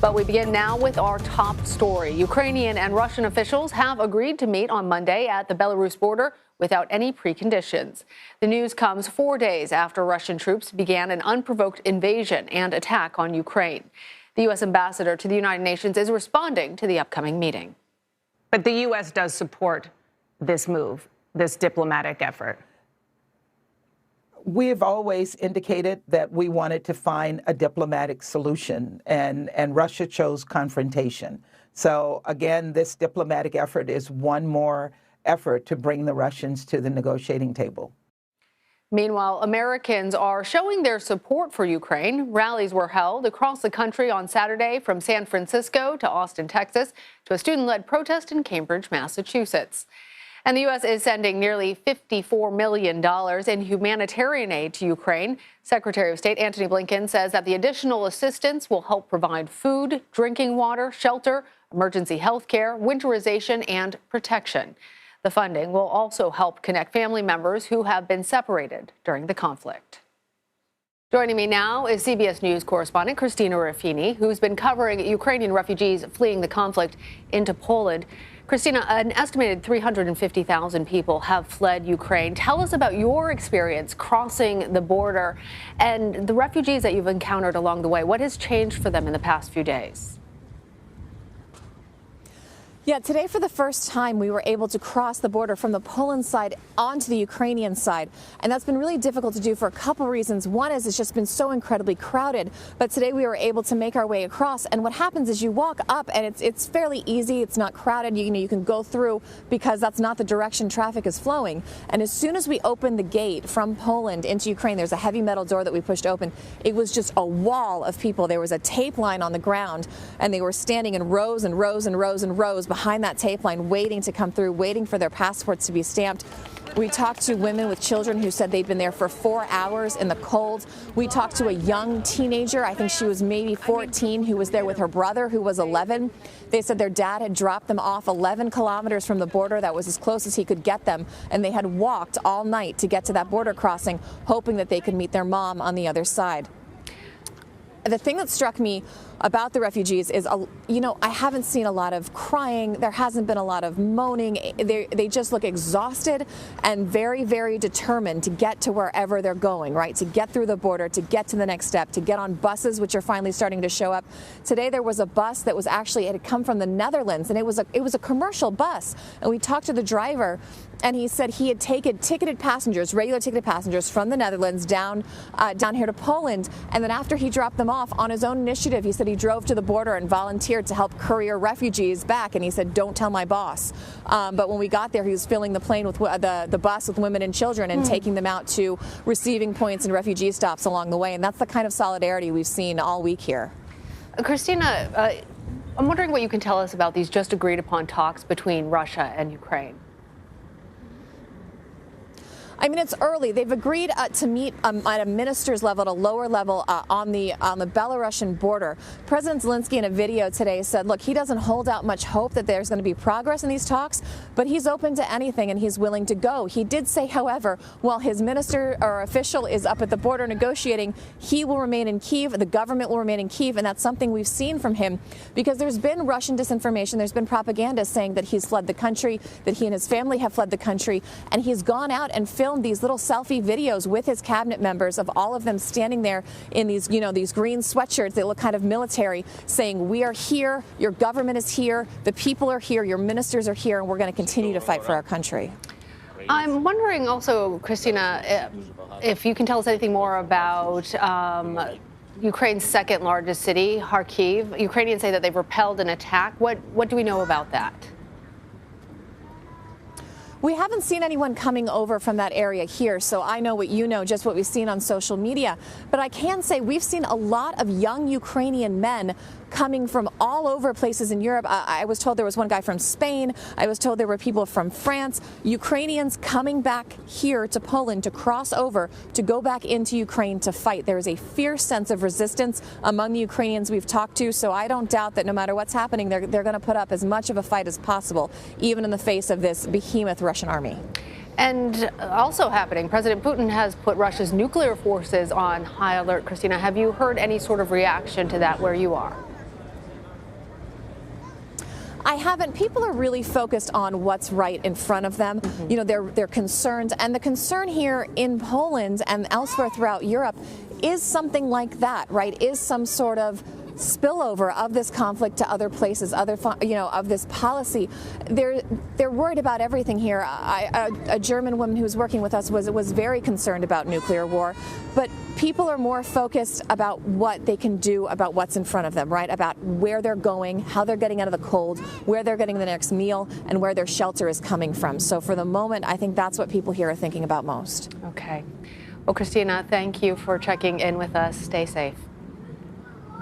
But we begin now with our top story. Ukrainian and Russian officials have agreed to meet on Monday at the Belarus border without any preconditions. The news comes 4 days after Russian troops began an unprovoked invasion and attack on Ukraine. The U.S. ambassador to the United Nations is responding to the upcoming meeting. But the U.S. does support this move, this diplomatic effort. We have always indicated that we wanted to find a diplomatic solution, and Russia chose confrontation. So again, this diplomatic effort is one more effort to bring the Russians to the negotiating table. Meanwhile, Americans are showing their support for Ukraine. Rallies were held across the country on Saturday, from San Francisco to Austin, Texas, to a student-led protest in Cambridge, Massachusetts. And the U.S. is sending nearly $54 million in humanitarian aid to Ukraine. Secretary of State Antony Blinken says that the additional assistance will help provide food, drinking water, shelter, emergency health care, winterization, and protection. The funding will also help connect family members who have been separated during the conflict. Joining me now is CBS News correspondent Christina Ruffini, who's been covering Ukrainian refugees fleeing the conflict into Poland. Christina, an estimated 350,000 people have fled Ukraine. Tell us about your experience crossing the border and the refugees that you've encountered along the way. What has changed for them in the past few days? Yeah, today for the first time we were able to cross the border from the Poland side onto the Ukrainian side. And that's been really difficult to do for a couple reasons. One is it's just been so incredibly crowded. But today we were able to make our way across. And what happens is you walk up and it's fairly easy. It's not crowded. You can go through because that's not the direction traffic is flowing. And as soon as we opened the gate from Poland into Ukraine, there's a heavy metal door that we pushed open. It was just a wall of people. There was a tape line on the ground and they were standing in rows and rows and rows and rows behind that tape line, waiting to come through, waiting for their passports to be stamped. We talked to women with children who said they'd been there for 4 hours in the cold. We talked to a young teenager, I think she was maybe 14, who was there with her brother, who was 11. They said their dad had dropped them off 11 kilometers from the border. That was as close as he could get them. And they had walked all night to get to that border crossing, hoping that they could meet their mom on the other side. The thing that struck me about the refugees is, I haven't seen a lot of crying. There hasn't been a lot of moaning. They just look exhausted and very, very determined to get to wherever they're going, right? To get through the border, to get to the next step, to get on buses, which are finally starting to show up. Today there was a bus that was actually, it had come from the Netherlands, and it was a commercial bus. And we talked to the driver, and he said he had taken ticketed passengers, regular ticketed passengers from the Netherlands down here to Poland. And then after he dropped them off on his own initiative, he said he drove to the border and volunteered to help courier refugees back. And he said, "Don't tell my boss." But when we got there, he was filling the plane with the bus with women and children and taking them out to receiving points and refugee stops along the way. And that's the kind of solidarity we've seen all week here. Christina, I'm wondering what you can tell us about these just agreed upon talks between Russia and Ukraine. I mean, it's early. They've agreed to meet at a minister's level, at a lower level, on the Belarusian border. President Zelensky in a video today said, look, he doesn't hold out much hope that there's going to be progress in these talks, but he's open to anything and he's willing to go. He did say, however, while his minister or official is up at the border negotiating, he will remain in Kyiv, the government will remain in Kyiv, and that's something we've seen from him because there's been Russian disinformation, there's been propaganda saying that he's fled the country, that he and his family have fled the country, and he's gone out and filmed these little selfie videos with his cabinet members of all of them standing there in these, these green sweatshirts. They look kind of military, saying, "We are here, your government is here, the people are here, your ministers are here, and we're going to continue to fight for our country." I'm wondering also, Christina, if you can tell us anything more about Ukraine's second largest city, Kharkiv. Ukrainians say that they've repelled an attack. What do we know about that? We haven't seen anyone coming over from that area here, so I know what you know, just what we've seen on social media. But I can say we've seen a lot of young Ukrainian men coming from all over places in Europe. I was told there was one guy from Spain. I was told there were people from France. Ukrainians coming back here to Poland to cross over, to go back into Ukraine to fight. There is a fierce sense of resistance among the Ukrainians we've talked to, so I don't doubt that no matter what's happening, they're going to put up as much of a fight as possible, even in the face of this behemoth Russian army. And also happening, President Putin has put Russia's nuclear forces on high alert. Christina, have you heard any sort of reaction to that where you are? I haven't. People are really focused on what's right in front of them. You know, they're concerned, and the concern here in Poland and elsewhere throughout Europe is something like that, right? Is some sort of spillover of this conflict to other places, of this policy. They're worried about everything here. A German woman who was working with us was very concerned about nuclear war, but people are more focused about what they can do about what's in front of them, right? About where they're going, how they're getting out of the cold, where they're getting the next meal, and where their shelter is coming from. So for the moment, I think that's what people here are thinking about most. Okay. Well, Christina, thank you for checking in with us. Stay safe.